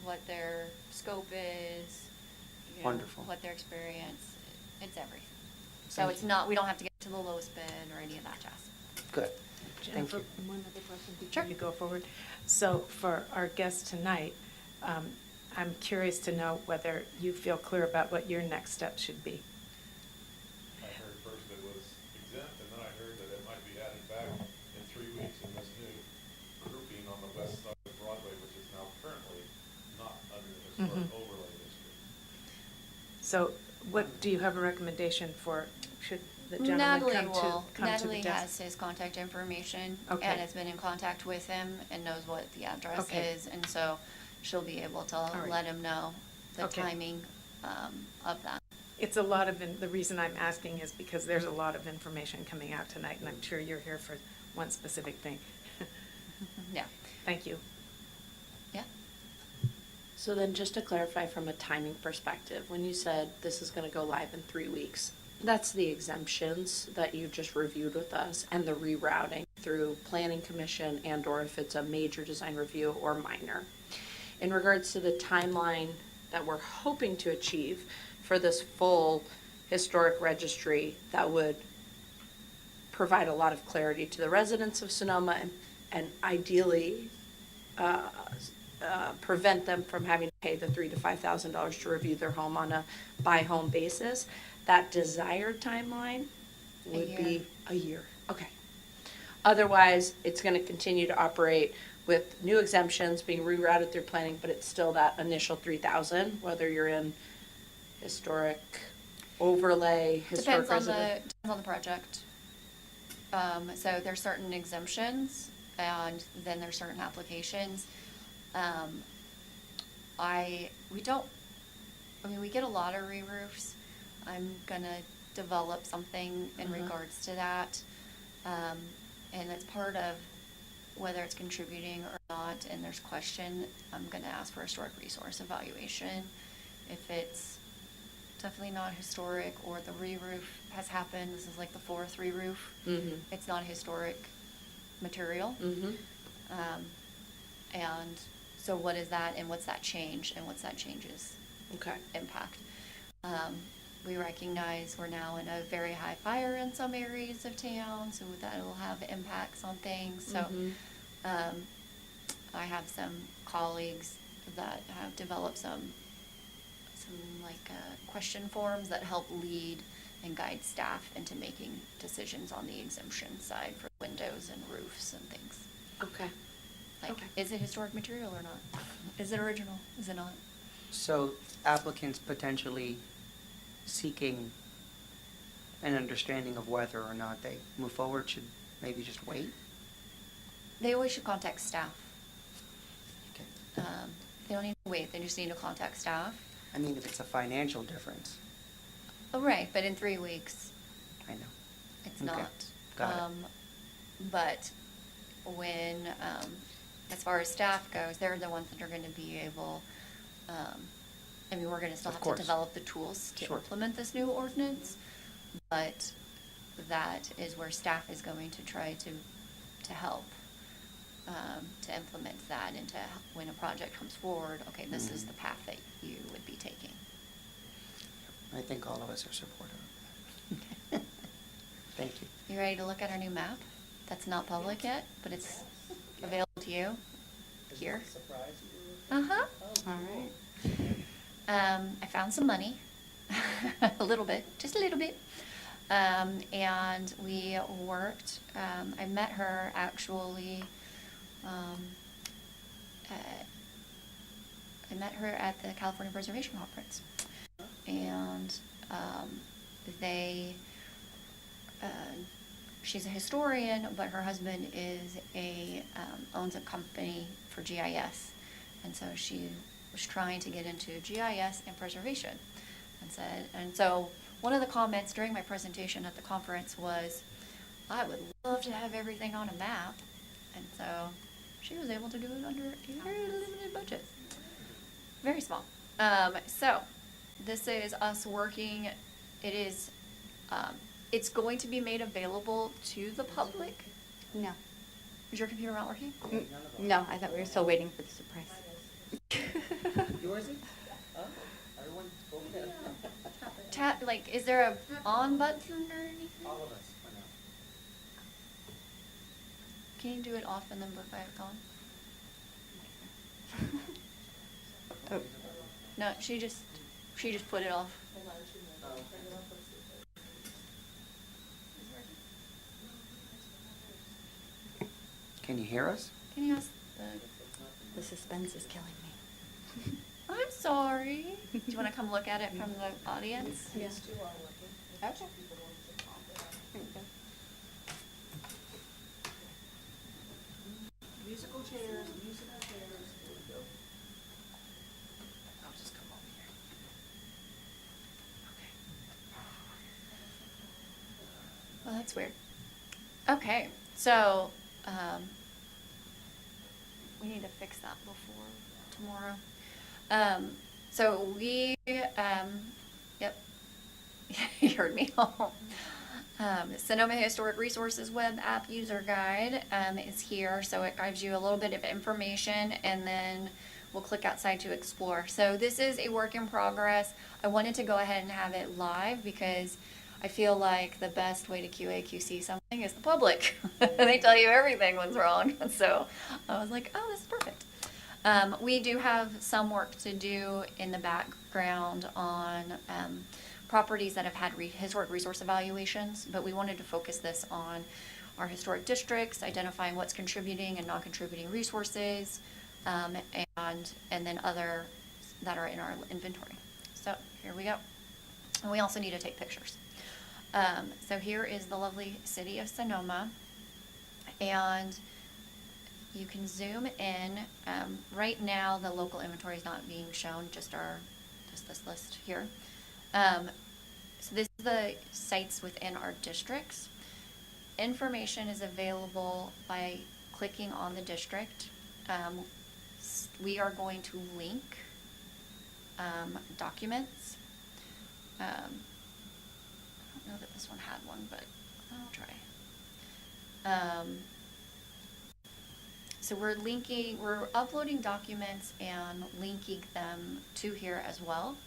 what their scope is, you know, Wonderful. what their experience, it's everything. So Thank it's you. not, we don't have to get to the lowest bid or any of that jazz. Good, thank Jennifer, you. one other question before Sure. you go forward. So for our guest tonight, I'm curious to know whether you feel clear about what your next step should be. I heard first it was exempt, and then I heard that it might be added back in 3 weeks in this new grouping on the west side of Broadway, which is now currently not under the historic Mhm. overlay district. So what, do you have a recommendation for, should the gentleman come to the Natalie desk? has his contact information Okay. and has been in contact with him and knows what the address Okay. is, and so she'll be able to right. let him know the Okay. timing, of that. It's a lot of, the reason I'm asking is because there's a lot of information coming out tonight, and I'm sure you're here for one specific thing. Yeah, Thank you. yeah. So then just to clarify from a timing perspective, when you said this is gonna go live in 3 weeks, that's the exemptions that you just reviewed with us and the rerouting through planning commission and or if it's a major design review or minor. In regards to the timeline that we're hoping to achieve for this full historic registry, that would provide a lot of clarity to the residents of Sonoma and ideally prevent them from having to pay the $3,000 to $5,000 to review their home on a by-home basis. That desired timeline would be a year. Okay. Otherwise, it's gonna continue to operate with new exemptions being rerouted through planning, but it's still that initial 3,000, whether you're in historic overlay, historic resident. Depends on the project. So there's certain exemptions, and then there's certain applications. We get a lot of re-roofs. I'm gonna develop something in regards to that. And it's part of whether it's contributing or not, and there's question, I'm gonna ask for historic resource evaluation. If it's definitely not historic, or the re-roof has happened, this is like the fourth re-roof. Mhm. It's not historic material. Mm-hmm. And so what is that, and what's that change, and what's that change's Okay. impact? We recognize we're now in a very high fire in some areas of town, so that will have impacts on things. So, Mhm. I have some colleagues that have developed some question forms that help lead and guide staff into making decisions on the exemption side for windows and roofs and things. Okay. Like, Okay. is it historic material or not? Is it original? Is it not? So applicants potentially seeking an understanding of whether or not they move forward should maybe just wait? They always should contact staff. Okay. They don't need to wait, they just need to contact staff. I mean, if it's a financial difference, Oh, right, but in 3 weeks, I know. it's Okay. not. Got it. But when, as far as staff goes, they're the ones that are gonna be able, we're gonna still Of have to course. develop the tools to Sure. implement this new ordinance, but that is where staff is going to try to help, to implement that, and to, when a project comes forward, okay, this is Mhm. the path that you would be taking. I think all of us are supportive of that. Thank you. You ready to look at our new map? That's not public yet, but it's available to you here. Uh-huh. All right. I found some money, a little bit, just a little bit. And we worked, I met her actually, I met her at the California Preservation Conference. And she's a historian, but her husband is owns a company for GIS. And so she was trying to get into GIS and preservation. And so one of the comments during my presentation at the conference was, I would love to have everything on a map. And so she was able to do it under a very limited budget. Very small. So this is us working. It is, it's going to be made available to the public. No. Is your computer not working? No, I thought we were still waiting for the surprise. Yours is? Oh, everyone voted. Is there a on button or anything? All of us for now. Can you do it off and then put back on? Oh, No, she just put it off. Can you hear us? Can you ask the suspense is killing me. I'm sorry. Do you want to come look at it from the audience? Yeah. Okay. Musical chairs. I'll just come over here. Well, that's weird. Okay, so we need to fix that before tomorrow. So we, yep, you heard me. Sonoma Historic Resources Web App User Guide is here, so it gives you a little bit of information, and then we'll click outside to explore. So this is a work in progress. I wanted to go ahead and have it live because I feel like the best way to QA/QC something is the public. They tell you everything what's wrong. So I was like, oh, this is perfect. We do have some work to do in the background on properties that have had historic resource evaluations, but we wanted to focus this on our historic districts, identifying what's contributing and non-contributing resources, and then other that are in our inventory. So here we go. And we also need to take pictures. So here is the lovely city of Sonoma, and you can zoom in. Right now, the local inventory is not being shown, just this list here. So this is the sites within our districts. Information is available by clicking on the district. We are going to link documents. I don't know that this one had one, but I'll try. So we're uploading documents and linking them to here as well.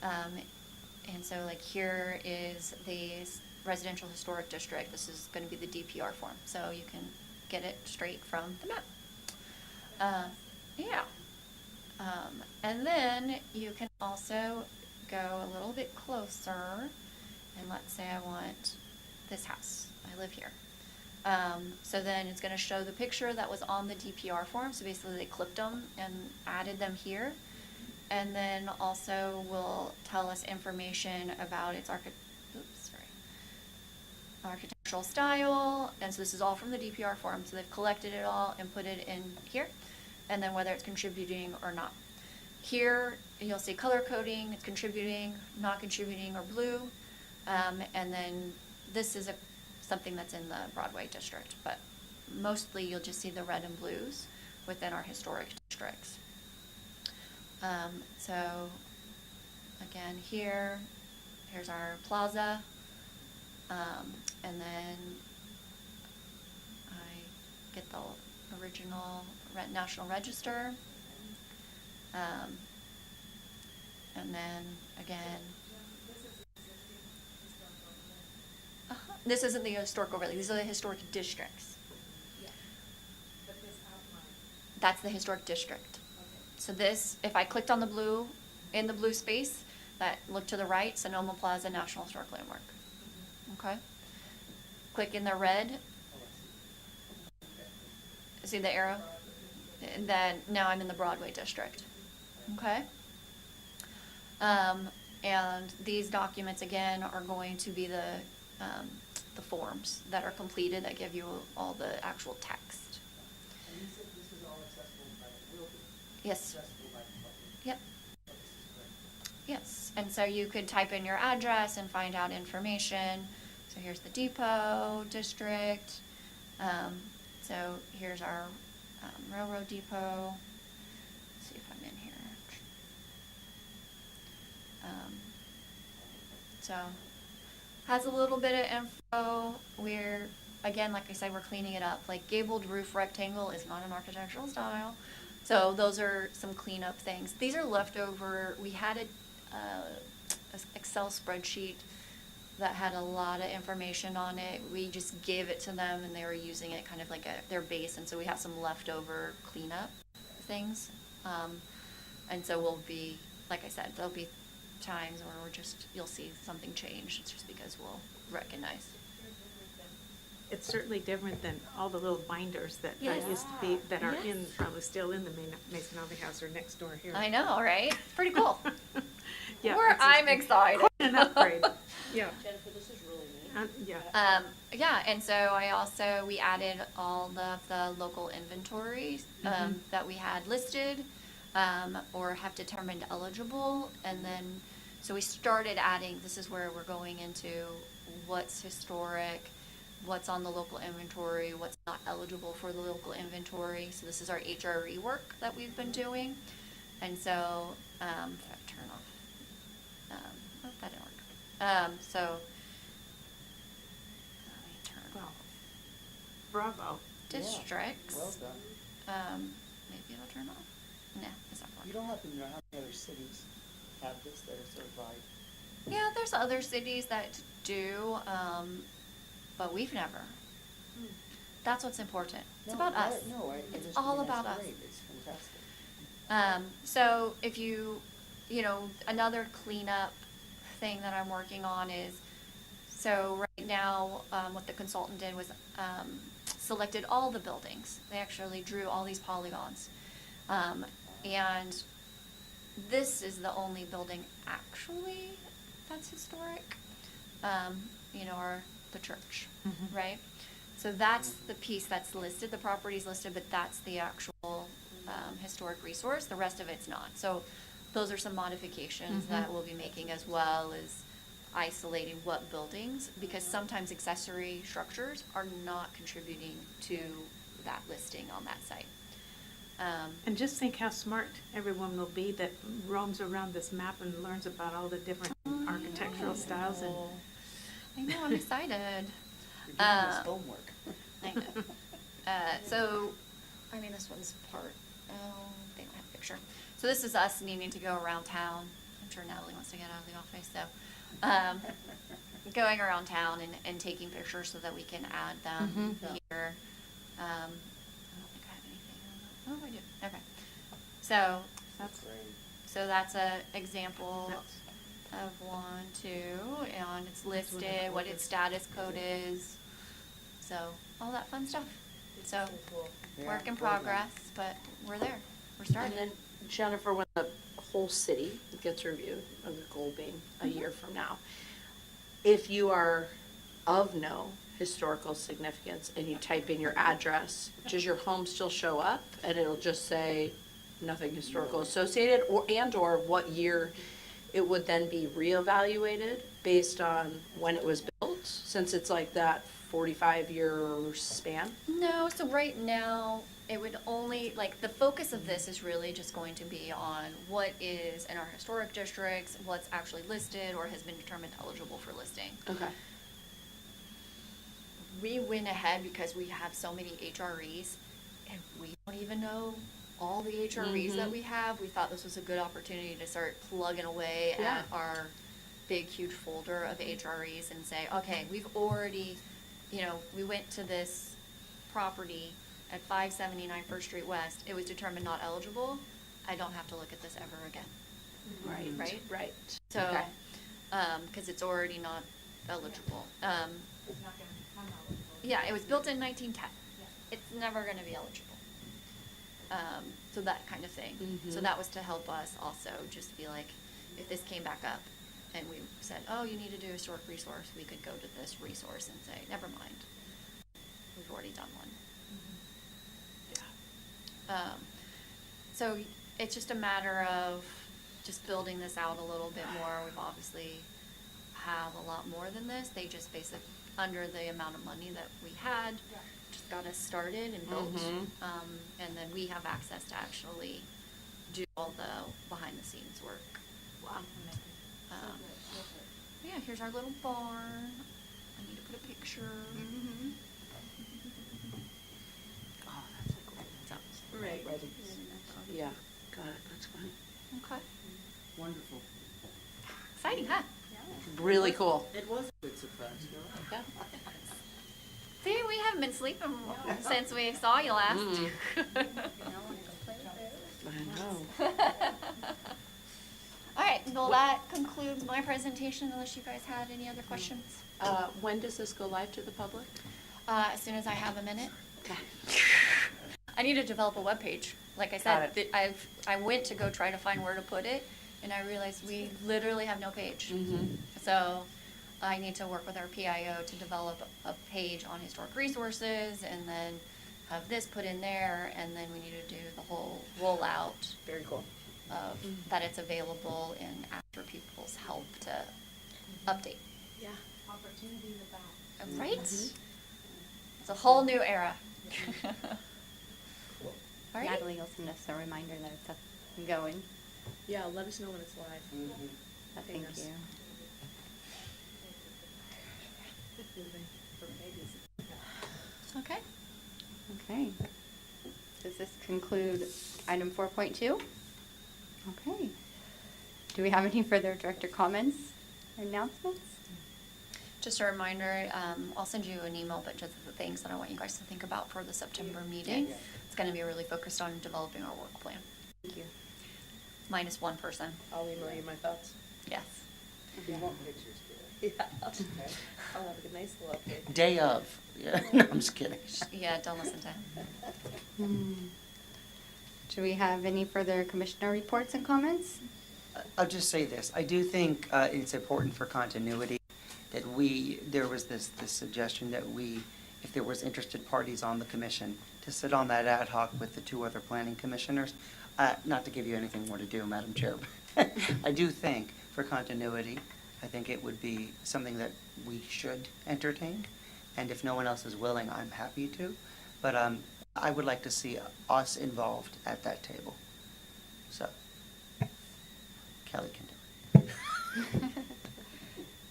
And so like here is the residential historic district. This is going to be the DPR form, so you can get it straight from the map. Yeah. And then you can also go a little bit closer, and let's say I want this house. I live here. So then it's going to show the picture that was on the DPR form. So basically they clipped them and added them here. And then also will tell us information about its architectural style. And so this is all from the DPR form. So they've collected it all and put it in here. And then whether it's contributing or not. Here you'll see color coding, it's contributing, not contributing, or blue. And then this is something that's in the Broadway district, but mostly you'll just see the red and blues within our historic districts. So again, here's our plaza, and then I get the original National Register, and then again, This isn't the historic overlay, these are the historic districts. But this outline, That's the historic district. So this, if I clicked on the blue, in the blue space, that look to the right, Sonoma Plaza National Historic Landmark. Okay? Click in the red. See the arrow? And then now I'm in the Broadway district. Okay? And these documents again are going to be the forms that are completed that give you all the actual text. And you said this is all accessible by, will be Yes. accessible by the public. Yep. Oh, this is great. Yes, and so you could type in your address and find out information. So here's the depot district. So here's our railroad depot. Let's see if I'm in here. So has a little bit of info. We're, again, like I said, we're cleaning it up. Like gabled roof rectangle is not an architectural style. So those are some cleanup things. These are leftover. We had a Excel spreadsheet that had a lot of information on it. We just gave it to them and they were using it kind of like their base. And so we have some leftover cleanup things. And so we'll be, like I said, there'll be times where you'll see something change. It's just because we'll recognize. it's certainly different than all the little binders that Yes. used to be, that are Yes. probably still in the Mason Alvey House or next door here. I know, right? It's pretty cool. Yeah, I'm excited. an upgrade, yeah. Jennifer, this is really neat. Yeah. Yeah, and so we added all of the local inventories that we had listed or have determined eligible. And then, so we started adding, this is where we're going into what's historic, what's on the local inventory, what's not eligible for the local inventory. So this is our HRE work that we've been doing. And so, if I turn off, oh, that didn't work. So, let me turn Well, off bravo. districts. Well done. Maybe it'll turn off. No, it's not You working. don't happen to know how many other cities have this that are certified? Yeah, there's other cities that do, but we've never. That's what's important. It's about us. It's all about us. It's fantastic. So if you know, another cleanup thing that I'm working on is, so right now, what the consultant did was, selected all the buildings. They actually drew all these polygons. And this is the only building actually that's historic, the church, right? So that's the piece that's listed, the property's listed, but that's the actual historic resource. The rest of it's not. So those are some modifications that we'll be making, as well as isolating what buildings, because sometimes accessory structures are not contributing to that listing on that site. And just think how smart everyone will be that roams around this map and learns about all the different architectural styles and. I know, I'm excited. You're doing this homework. I know. So, I mean, this one's part, they don't have a picture. So this is us needing to go around town. I'm sure Natalie wants to get out of the office, so, going around town and taking pictures so that we can add them here. I don't think I have anything on that. Oh, I do, okay. So, That's so that's a example That's- of 1, 2, and it's That's what listed, it what is. its status code is. So, all that fun stuff. So, Yeah, work in well done. progress, but we're there. We're And starting. then Jennifer, when the whole city gets reviewed, or the goal being a year from now, if you are of no historical significance and you type in your address, does your home still show up and it'll just say nothing historical associated, or what year it would then be reevaluated based on when it was built, since it's like that 45-year span? No, so right now, it would only, like, the focus of this is really just going to be on what is in our historic districts, what's actually listed or has been determined eligible for listing. Okay. We went ahead because we have so many HREs, and we don't even know all the HREs that we have. We thought this was a good opportunity to start plugging away Yeah. at our big, huge folder of HREs and say, okay, we've already, we went to this property at 579 First Street West, it was determined not eligible, I don't have to look at this ever again. Right, Right? right. So, Okay. because it's already not eligible. Yeah, it was built in 1910. It's never gonna be eligible. So that kind of thing. So that was to help us also just be like, if this came back up and we said, oh, you need to do a historic resource, we could go to this resource and say, never mind. We've already done one. So it's just a matter of just building this out a little bit more. We've obviously have a lot more than this. They just basically, under the amount of money that we had, just got us started and built. And then we have access to actually do all the behind the scenes work. Wow. Yeah, here's our little barn. I need to put a picture. Oh, that's like cool. Right. Ready. Yeah, got it, that's funny. Okay. Wonderful. Exciting, huh? Really cool. It was a good surprise, Yeah. See, we haven't been sleeping since we saw you last. I know. All right, well, that concludes my presentation, unless you guys had any other questions. When does this go live to the public? As soon as I have a minute. I need to develop a webpage. Like I Got said, I went to go try to find where to put it, and I realized we literally have no page. So I need to work with our PIO to develop a page on historic resources, and then have this put in there, and then we need to do the whole rollout Very cool. of that it's available and after people's help to update. Yeah. Right? It's a whole new era. Alrighty. Natalie will send us a reminder that it's up and going. Yeah, let us know when it's live. Thank Yes. you. Okay. Okay. Does this conclude item 4.2? Okay. Do we have any further director comments or announcements? Just a reminder, I'll send you an email, but just the things that I want you guys to think about for the September meeting. It's gonna be really focused on developing our work plan, Thank you. minus one person, I'll email you my thoughts. yes. You want pictures, Yeah. I'll have a nice little update. Day of. Yeah, no, I'm just kidding. Yeah, don't listen to him. Do we have any further commissioner reports and comments? I'll just say this. I do think it's important for continuity that there was this suggestion that if there was interested parties on the commission, to sit on that ad hoc with the two other planning commissioners. Not to give you anything more to do, Madam Chair, but I do think for continuity, I think it would be something that we should entertain. And if no one else is willing, I'm happy to. But I would like to see us involved at that table. So, Kelly can do it.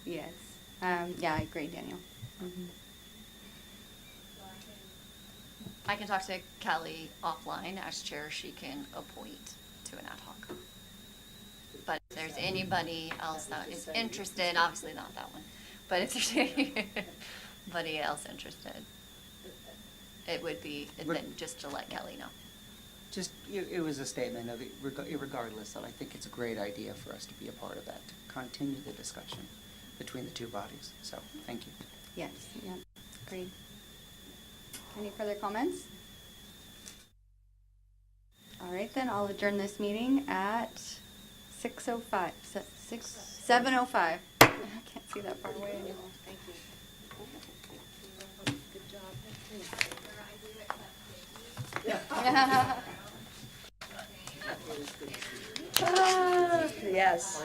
Yes. Yeah, I agree, Daniel. I can talk to Kelly offline. As chair, she can appoint to an ad hoc. But if there's anybody else that is interested, obviously not that one, but if there's anybody else interested, it would be, then just to let Kelly know. Just, it was a statement of, regardless, that I think it's a great idea for us to be a part of that, to continue the discussion between the two bodies. So, thank you. Yes, yeah, agreed. Any further comments? All right, then I'll adjourn this meeting at 6:05, 7:05. I can't see that far away anymore. Thank you. Good job. Yes.